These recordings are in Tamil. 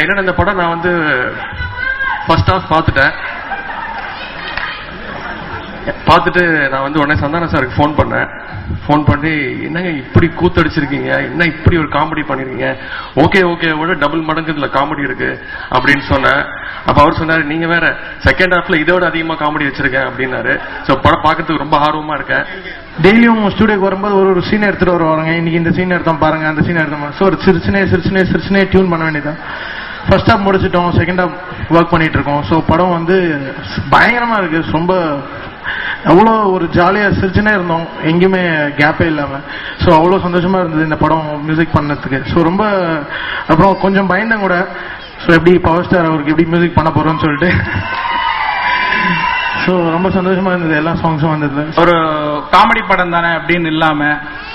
என்னன்னா இந்த படம் நான் வந்து ஃபர்ஸ்ட் ஹாஃப் பார்த்துட்டு நான் வந்து உடனே சந்தானம் சாருக்கு ஃபோன் பண்ணி என்னங்க இப்படி கூத்தடிச்சிருக்கீங்க, என்ன இப்படி ஒரு காமெடி பண்ணிருக்கீங்க, ஓகே விட டபுள் மடங்கு இதுல காமெடி இருக்கு அப்படின்னு சொன்னேன். அப்ப அவர் சொன்னாரு, நீங்க வேற செகண்ட் ஹாஃப்ல இதோட அதிகமா காமெடி வச்சிருக்கேன் அப்படின்னாரு. சோ படம் பார்க்கறதுக்கு ரொம்ப ஆர்வமா இருக்கேன். டெய்லியும் ஸ்டுடியோக்கு வரும்போது ஒரு சீன் எடுத்துட்டு வருவாங்க. இன்னைக்கு இந்த சீன் எடுத்தோம் பாருங்க, அந்த சீன் எடுத்தோம். ஸோ ஒரு சிரிச்சுனே டியூன் பண்ண வேண்டியதான். ஃபர்ஸ்ட் ஹாஃப் முடிச்சிட்டோம், செகண்ட் ஹாஃப் ஒர்க் பண்ணிட்டு இருக்கோம். ஸோ படம் வந்து பயங்கரமா இருக்கு. ரொம்ப அவ்வளோ ஒரு ஜாலியா சிரிச்சுனே இருந்தோம், எங்கேயுமே கேப்பே இல்லாம. ஸோ அவ்வளோ சந்தோஷமா இருந்தது இந்த படம் மியூசிக் பண்ணதுக்கு. ஸோ ரொம்ப அப்புறம் கொஞ்சம் பயந்தேன் கூட. ஸோ எப்படி பவர் ஸ்டார் அவருக்கு எப்படி மியூசிக் பண்ண போறோம்னு சொல்லிட்டு. ஸோ ரொம்ப சந்தோஷமா இருந்தது, எல்லா சாங்ஸும் வந்தது. ஒரு காமெடி படம் தானே அப்படின்னு இல்லாம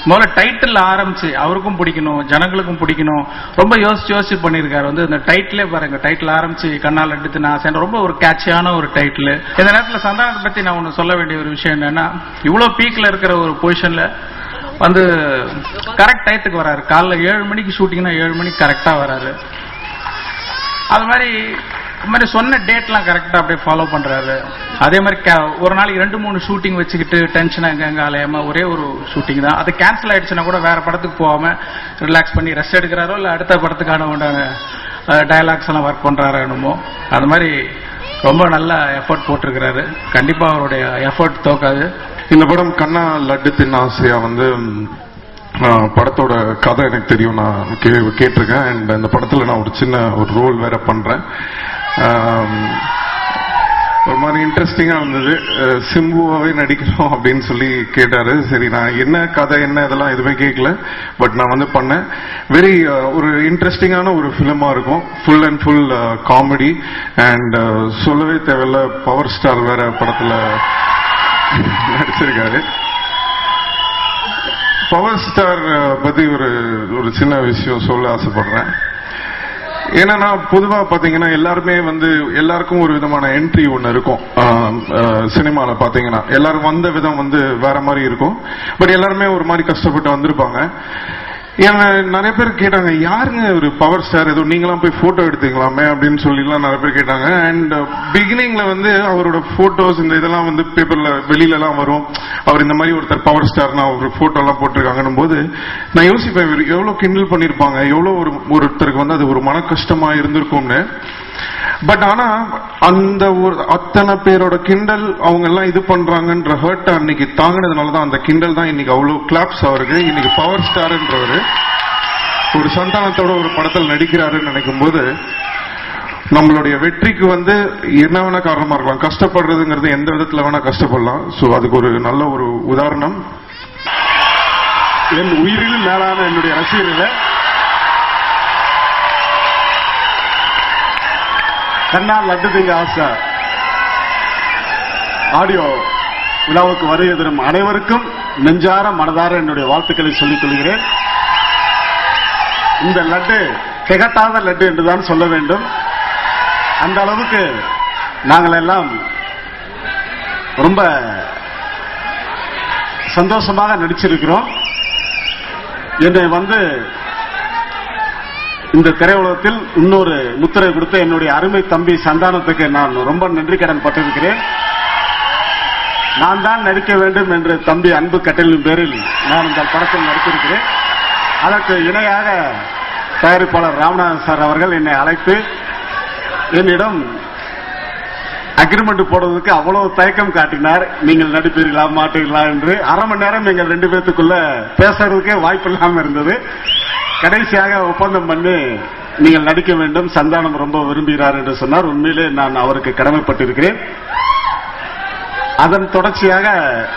முதல்ல டைட்டில் ஆரம்பிச்சு அவருக்கும் பிடிக்கணும், ஜனங்களுக்கும் பிடிக்கணும், ரொம்ப யோசிச்சு பண்ணிருக்காரு. வந்து இந்த டைட்டிலே பாருங்க, டைட்டில் ஆரம்பிச்சு கண்ணால் எடுத்து நான் சேர்ந்த ரொம்ப ஒரு கேட்சியான ஒரு டைட்டில். இந்த நேரத்தில் சந்தானத்தை பத்தி நான் ஒன்று சொல்ல வேண்டிய ஒரு விஷயம் என்னன்னா, இவ்வளவு பீக்ல இருக்கிற ஒரு பொசிஷன்ல வந்து கரெக்ட் டயத்துக்கு வராரு. காலைல 7 மணிக்கு ஷூட்டிங்னா 7 மணிக்கு கரெக்டா வராரு. அது மாதிரி சொன்ன டேட்லாம் கரெக்டா அப்படியே ஃபாலோ பண்றாரு. அதே மாதிரி ஒரு நாளைக்கு 2-3 ஷூட்டிங் வச்சுக்கிட்டு டென்ஷன் எங்க அலையாம ஒரே ஒரு ஷூட்டிங் தான். அது கேன்சல் ஆயிடுச்சுன்னா கூட வேற படத்துக்கு போகாம ரிலாக்ஸ் பண்ணி ரெஸ்ட் எடுக்கிறாரோ இல்ல அடுத்த படத்துக்கான உண்டான டயலாக்ஸ் எல்லாம் ஒர்க் பண்றாரோ என்னமோ அது மாதிரி ரொம்ப நல்ல எஃபர்ட் போட்டிருக்கிறாரு. கண்டிப்பா அவருடைய எஃபர்ட் தோக்காது. இந்த படம் கண்ணா லட்டு தின்ன ஆசையா வந்து படத்தோட கதை எனக்கு தெரியும், நான் கேட்டிருக்கேன். அண்ட் இந்த படத்துல நான் ஒரு சின்ன ஒரு ரோல் வேற பண்றேன். ஒரு மாதிரி இன்ட்ரெஸ்டிங்கா இருந்தது. சிம்புவாவே நடிக்கணும் அப்படின்னு சொல்லி கேட்டாரு. சரி, நான் என்ன கதை என்ன இதெல்லாம் எதுவுமே கேட்கல. பட் நான் வந்து பண்ணேன். வெரி ஒரு இன்ட்ரெஸ்டிங்கான ஒரு பிலிமா இருக்கும். Full and full comedy. And சொல்லவே தேவையில்ல, பவர் ஸ்டார் வேற படத்துல நடிச்சிருக்காரு. பவர் ஸ்டார் பத்தி ஒரு சின்ன விஷயம் சொல்ல ஆசைப்படுறேன். ஏன்னா பொதுவா பாத்தீங்கன்னா எல்லாருமே வந்து எல்லாருக்கும் ஒரு விதமான என்ட்ரி ஒண்ணு இருக்கும். சினிமால பாத்தீங்கன்னா எல்லாரும் வந்த விதம் வந்து வேற மாதிரி இருக்கும். பட் எல்லாருமே ஒரு மாதிரி கஷ்டப்பட்டு வந்திருப்பாங்க. நிறைய பேர் கேட்டாங்க, யாருங்க ஒரு பவர் ஸ்டார், ஏதோ நீங்களாம் போய் போட்டோ எடுத்தீங்களாமே அப்படின்னு சொல்லிலாம் நிறைய பேர் கேட்டாங்க. அண்ட் பிகினிங்ல வந்து அவரோட போட்டோஸ் இந்த இதெல்லாம் வந்து பேப்பர்ல வெளியில எல்லாம் வரும். அவர் இந்த மாதிரி ஒருத்தர் பவர் ஸ்டார்னா ஒரு போட்டோ எல்லாம் போட்டிருக்காங்கன்னும் போது நான் யோசிப்பேன், எவ்வளவு கிண்டல் பண்ணிருப்பாங்க, எவ்வளவு ஒருத்தருக்கு வந்து அது ஒரு மன கஷ்டமா இருந்திருக்கும்னு. பட் ஆனா அந்த ஒரு அத்தனை பேரோட கிண்டல் அவங்க எல்லாம் இது பண்றாங்கன்ற ஹர்ட் அன்னைக்கு தாங்கினதுனாலதான் அந்த கிண்டல் தான் இன்னைக்கு அவ்வளவு கிளாப்ஸ் அவருக்கு. இன்னைக்கு பவர் ஸ்டார்ன்றவரு ஒரு சந்தானத்தோட ஒரு படத்தில் நடிக்கிறாருன்னு நினைக்கும் போது நம்மளுடைய வெற்றிக்கு வந்து என்ன வேணா காரணமா இருக்கலாம். கஷ்டப்படுறதுங்கிறது எந்த விதத்துல வேணா கஷ்டப்படலாம். சோ அதுக்கு ஒரு நல்ல ஒரு உதாரணம். என் உயிரில் மேலான என்னுடைய ரசிகர்களே, கண்ணா லட்டு திங்க ஆசை ஆடியோ விழாவுக்கு வருகை தரும் அனைவருக்கும் நெஞ்சார மனதார என்னுடைய வாழ்த்துக்களை சொல்லிக் கொள்கிறேன். இந்த லட்டு திகட்டாத லட்டு என்றுதான் சொல்ல வேண்டும். அந்த அளவுக்கு நாங்கள் எல்லாம் ரொம்ப சந்தோஷமாக நடிச்சிருக்கிறோம். என்னை வந்து இந்த திரையுலகத்தில் இன்னொரு முத்திரை கொடுத்த என்னுடைய அருமை தம்பி சந்தானத்துக்கு நான் ரொம்ப நன்றி கடன் பட்டிருக்கிறேன். நான் தான் நடிக்க வேண்டும் என்று தம்பி அன்பு கட்டளின் பேரில் நான் இந்த படத்தில் நடித்திருக்கிறேன். அதற்கு இணையாக தயாரிப்பாளர் ராமநாதன் சார் அவர்கள் என்னை அழைத்து என்னிடம் அக்ரிமெண்ட் போடுவதற்கு அவ்வளவு தயக்கம் காட்டினார். நீங்கள் நடிப்பீர்களா மாட்டீர்களா என்று. அரை மணி நேரம் எங்கள் 2 பேத்துக்குள்ள பேசுறதுக்கே வாய்ப்பு இல்லாமல் இருந்தது. கடைசியாக ஒப்பந்தம் பண்ணி நீங்கள் நடிக்க வேண்டும், சந்தானம் ரொம்ப விரும்புகிறார் என்று சொன்னார். உண்மையிலே நான் அவருக்கு கடமைப்பட்டிருக்கிறேன். அதன் தொடர்ச்சியாக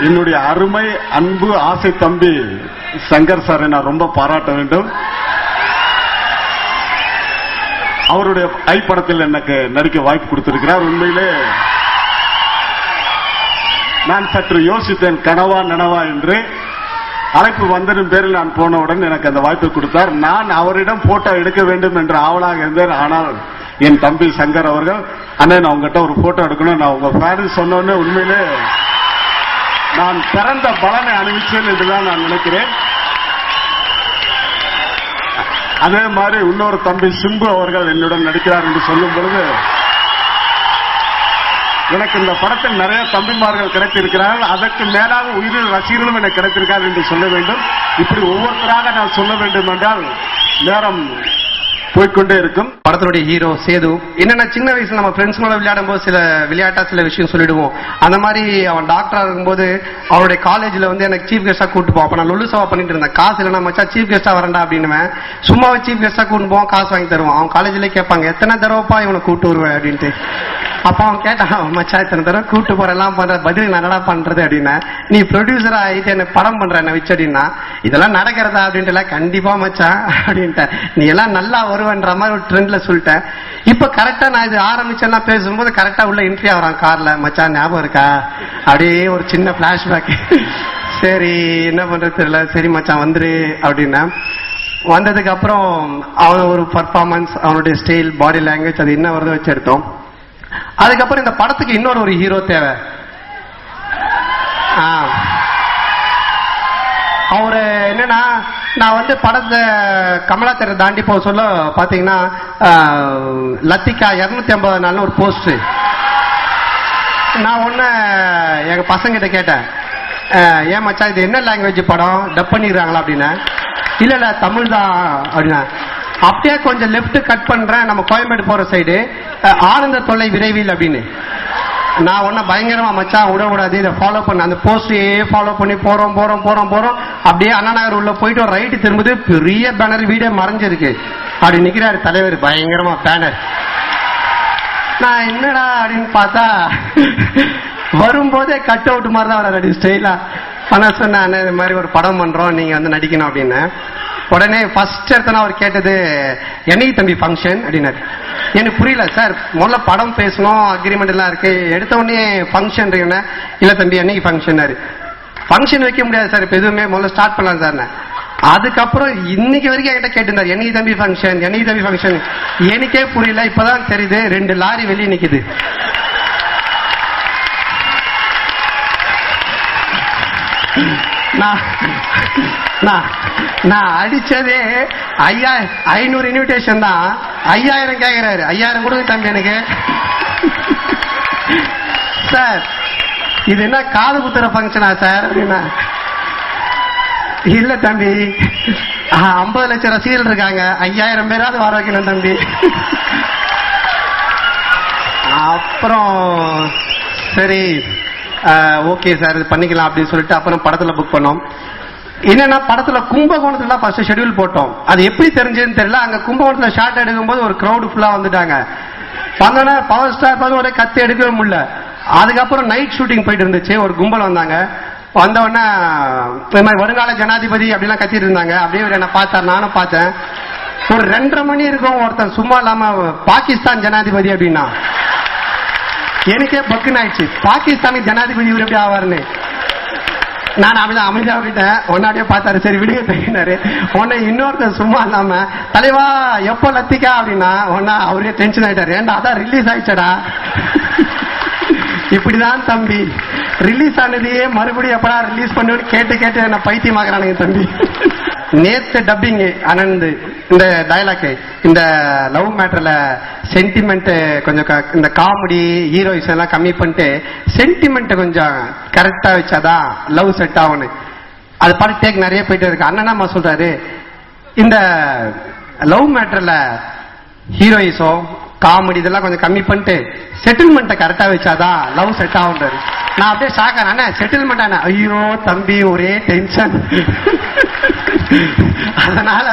என்னுடைய அருமை அன்பு ஆசை தம்பி சங்கர் சாரை நான் ரொம்ப பாராட்ட வேண்டும். அவருடைய ஐ படத்தில் எனக்கு நடிக்க வாய்ப்பு கொடுத்திருக்கிறார். உண்மையிலே நான் சற்று யோசித்தேன், கனவா நனவா என்று. அழைப்பு வந்ததும் பேரில் நான் போனவுடன் எனக்கு அந்த வாய்ப்பை கொடுத்தார். நான் அவரிடம் போட்டோ எடுக்க வேண்டும் என்று ஆவலாக இருந்தேன். ஆனால் என் தம்பி சங்கர் அவர்கள், அண்ணே நான் உங்ககிட்ட ஒரு போட்டோ எடுக்கணும், நான் உங்க ஃபேன் சொன்னோன்னு உண்மையிலே நான் பிறந்த பலனை அனுபவிச்சேன் என்றுதான் நான் நினைக்கிறேன். அதே மாதிரி இன்னொரு தம்பி சிம்பு அவர்கள் என்னுடன் நடிக்கிறார் என்று சொல்லும் பொழுது எனக்கு இந்த படத்தில் நிறைய தம்பிமார்கள் கிடைத்திருக்கிறார்கள். அதற்கு மேலாக உயிரில் ரசிகர்களும் எனக்கு கிடைத்திருக்கார்கள் என்று சொல்ல வேண்டும். இப்படி ஒவ்வொருத்தராக நான் சொல்ல வேண்டும் என்றால் நேரம் போய்கொண்டே இருக்கும். படத்தினுடைய ஹீரோ சேது என்னன்னா, சின்ன வயசுல நம்ம ஃப்ரெண்ட்ஸ்களோட விளையாடும் போது சில விளையாட்டா சில விஷயம் சொல்லிடுவோம். அந்த மாதிரி அவன் டாக்டரா இருக்கும்போது அவருடைய காலேஜ்ல வந்து எனக்கு சீஃப் கெஸ்டா கூட்டு போவோம். அப்ப நான் லொல்லு சவா பண்ணிட்டு இருந்தேன். காசு இல்லைன்னா மச்சா சீஃப் கெஸ்டா வரண்டா அப்படின்னு சும்மாவே சீஃப் கெஸ்டா கூட்டு போவோம், காசு வாங்கி தருவோம். அவன் காலேஜ்ல கேட்பாங்க எத்தனை தடவைப்பா இவனை கூட்டு வருவேன் அப்படின்ட்டு. அப்ப அவன் கேட்டான், மச்சா இத்தனை தடவை கூட்டு போற எல்லாம் பண்ற பதில் என்னடா பண்றது அப்படின்னா, நீ ப்ரொடியூசரா ஆயிட்டு என்ன படம் பண்ற என்ன வச்சு அப்படின்னா, இதெல்லாம் நடக்கிறதா அப்படின்ட்டு. கண்டிப்பா மச்சான் அப்படின்ட்டு, நீ எல்லாம் நல்லா வருவன்ற மாதிரி ஒரு ட்ரெண்ட்ல சொல்லிட்டேன். இப்ப கரெக்டா நான் இது ஆரம்பிச்சேன்னா பேசும்போது கரெக்டா உள்ள என்ட்ரி ஆகிறான் கார்ல. மச்சான் ஞாபகம் இருக்கா? அப்படியே ஒரு சின்ன பிளாஷ்பேக். சரி என்ன பண்றது தெரியல, சரி மச்சான் வந்துரு அப்படின்னா வந்ததுக்கு அப்புறம் அவன் ஒரு பர்ஃபார்மன்ஸ், அவனுடைய ஸ்டைல், பாடி லாங்குவேஜ் அது என்ன வருதோ வச்சு எடுத்தோம். அதுக்கப்புறம் இந்த படத்துக்கு இன்னொரு ஒரு ஹீரோ தேவை. அவரு என்னன்னா, நான் வந்து படத்தை கமலாத்தரை தாண்டி போக சொல்ல பாத்தீங்கன்னா லத்திகா 250 நாள்னு ஒரு போஸ்ட். நான் ஒன்னு எங்க பசங்கிட்ட கேட்டேன், ஏன் மச்சா இது என்ன லாங்குவேஜ் படம், டப் பண்ணிடுறாங்களா அப்படின்னா. இல்ல தமிழ் தான் அப்படின்னா. அப்படியே கொஞ்சம் லெப்ட் கட் பண்றேன், நம்ம கோயம்பேடு போற சைடு, ஆனந்த தொல்லை விரைவில் அப்படின்னு. நான் ஒன்னும் பயங்கரமா மச்சான் விடக்கூடாது, இதை ஃபாலோ பண்ண அந்த போஸ்டையே ஃபாலோ பண்ணி போறோம் போறோம் போறோம் போறோம். அப்படியே அண்ணா நகர் உள்ள போயிட்டு ரைட்டு திரும்புது, பெரிய பேனர் வீடே மறைஞ்சிருக்கு. அப்படி நிக்கிறாரு தலைவர் பயங்கரமா பேனர். நான் என்னடா அப்படின்னு பார்த்தா வரும்போதே கட் அவுட் மாதிரி தான் வர ஸ்டைலா. ஆனா சொன்ன இந்த மாதிரி ஒரு படம் பண்றோம், நீங்க வந்து நடிக்கணும் அப்படின்னு. உடனே ஃபர்ஸ்ட் எடுத்தனா அவர் கேட்டது என்னைக்கு தம்பி ஃபங்க்ஷன் அப்படின்னாரு. எனக்கு புரியல சார், முதல்ல படம் பேசணும், அக்ரிமெண்ட் எல்லாம் இருக்கு, எடுத்த உடனே ஃபங்க்ஷன் இருக்குன்னா. இல்ல தம்பி என்னைக்கு ஃபங்க்ஷன், ஃபங்க்ஷன் வைக்க முடியாது சார், இப்ப எதுவுமே முதல்ல ஸ்டார்ட் பண்ணலாம் சார். அதுக்கப்புறம் இன்னைக்கு வரைக்கும் என்கிட்ட கேட்டிருந்தார் என்னைக்கு தம்பி ஃபங்க்ஷன், என்னைக்கு தம்பி ஃபங்க்ஷன். எனக்கே புரியல, இப்பதான் தெரியுது 2 லாரி வெளியே நிக்குது. நான் அடிச்சதே 500 இன்விடேஷன் தான், 5000 கேட்கிறாரு. 5000 கொடுங்க தம்பி எனக்கு. சார் இது என்ன காது குத்துற ஃபங்க்ஷனா சார் அப்படின்னா. இல்ல தம்பி 50 லட்சம் ரசிகர்கள் இருக்காங்க, 5000 பேராவது வர வைக்கணும் தம்பி. அப்புறம் சரி ஓகே சார் இது பண்ணிக்கலாம் அப்படின்னு சொல்லிட்டு அப்புறம் படத்துல புக் பண்ணோம். என்னன்னா படத்துல கும்பகோணத்துல ஃபர்ஸ்ட் ஷெட்யூல் போட்டோம். அது எப்படி தெரிஞ்சதுன்னு தெரியல. அங்க கும்பகோணத்துல ஷாட் எடுக்கும் போது ஒரு கிரௌட் ஃபுல்லா வந்துட்டாங்க. வந்தோன்னா பவர் ஸ்டார் பார்த்து ஒரே கத்தி எடுக்கவே முடியல. அதுக்கப்புறம் நைட் ஷூட்டிங் போயிட்டு இருந்துச்சு, ஒரு கும்பல் வந்தாங்க. வந்தவொடனே வருங்கால ஜனாதிபதி அப்படிலாம் கத்திட்டு இருந்தாங்க. அப்படியே என்ன பார்த்தார், நானும் பார்த்தேன். ஒரு 2:30 மணி இருக்கும், ஒருத்தன் சும்மா இல்லாம பாகிஸ்தான் ஜனாதிபதி அப்படின்னா எனக்கே பக்குன்னு ஆயிடுச்சு. பாகிஸ்தானுக்கு ஜனாதிபதி இவர் எப்படி ஆவாருன்னு நான் அப்படிதான் அமைதியா விட்டேன். ஒன்னாடியே பார்த்தாரு, சரி விடுங்க தெரியினாரு. உடனே இன்னொருத்தர் சும்மா இல்லாம தலைவா எப்போ லத்திக்கா அப்படின்னா ஒன்னா அவரே டென்ஷன் ஆயிட்டாரு. ஏன்டா அதான் ரிலீஸ் ஆயிடுச்சடா. இப்படிதான் தம்பி ரிலீஸ் ஆனதையே மறுபடியும் எப்படா ரிலீஸ் பண்ணுன்னு கேட்டு கேட்டு என்ன பைத்தியமாக்குறானுங்க தம்பி. நேத்து டப்பிங் அனந்த் இந்த டயலாக், இந்த லவ் மேட்டர்ல சென்டிமெண்ட் கொஞ்சம் இந்த காமெடி ஹீரோயிஸ் எல்லாம் கம்மி பண்ணிட்டு சென்டிமெண்ட் கொஞ்சம் கரெக்டா வச்சாதான் லவ் செட் ஆகும்னு அது பாட்டு டேக் நிறைய போயிட்டு இருக்கு. அண்ணனா சொல்றாரு, இந்த லவ் மேட்டர்ல ஹீரோயிஸோ காமெடி இதெல்லாம் கொஞ்சம் கம்மி பண்ணிட்டு செட்டில்மெண்ட்டை கரெக்டா வச்சாதான் லவ் செட் ஆகுன்றாரு. நான் அப்படியே ஷாக் ஆனேன். செட்டில்மெண்ட் ஆன ஐயோ தம்பி ஒரே டென்ஷன். அதனால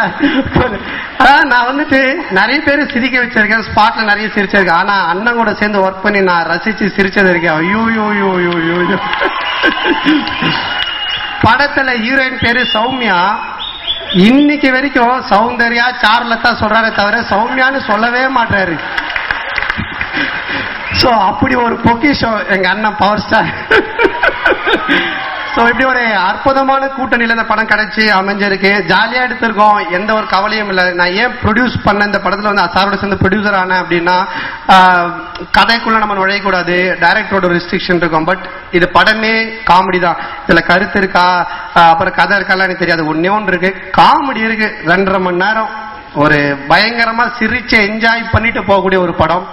நான் வந்துட்டு நிறைய பேர் சிரிக்க வச்சிருக்கேன், ஸ்பாட்ல நிறைய சிரிச்சிருக்கேன். ஆனா அண்ணன் கூட சேர்ந்து ஒர்க் பண்ணி நான் ரசிச்சு சிரிச்சது இருக்கேன். ஐயோ யோ யோ யோ. படத்துல ஹீரோயின் பேரு சௌமியா. இன்னைக்கு வரைக்கும் சௌந்தர்யா சார்லத்தா சொல்றாரே தவிர சௌமியான்னு சொல்லவே மாட்டாரு. சோ அப்படி ஒரு பொக்கிஷம் எங்க அண்ணன் பவர் ஸ்டார். சோ இப்படி ஒரு அற்புதமான கூட்டணியில இந்த படம் கிடைச்சி அமைஞ்சிருக்கு. ஜாலியா எடுத்திருக்கோம், எந்த ஒரு கவலையும் இல்லை. நான் ஏன் ப்ரொடியூஸ் பண்ண இந்த படத்துல வந்து அசாரோட சேர்ந்து ப்ரொடியூசர் ஆனேன் அப்படின்னா, கதைக்குள்ள நம்ம நுழையக்கூடாது, டைரக்டரோட ரெஸ்ட்ரிக்ஷன் இருக்கும். பட் இது படமே காமெடி தான். இதுல கருத்து இருக்கா அப்புறம் கதை இருக்காலாம் எனக்கு தெரியாது. ஒன்னே ஒன்று இருக்கு, காமெடி இருக்கு. 2.5 மணி நேரம் ஒரு பயங்கரமா சிரிச்சு என்ஜாய் பண்ணிட்டு போகக்கூடிய ஒரு படம்.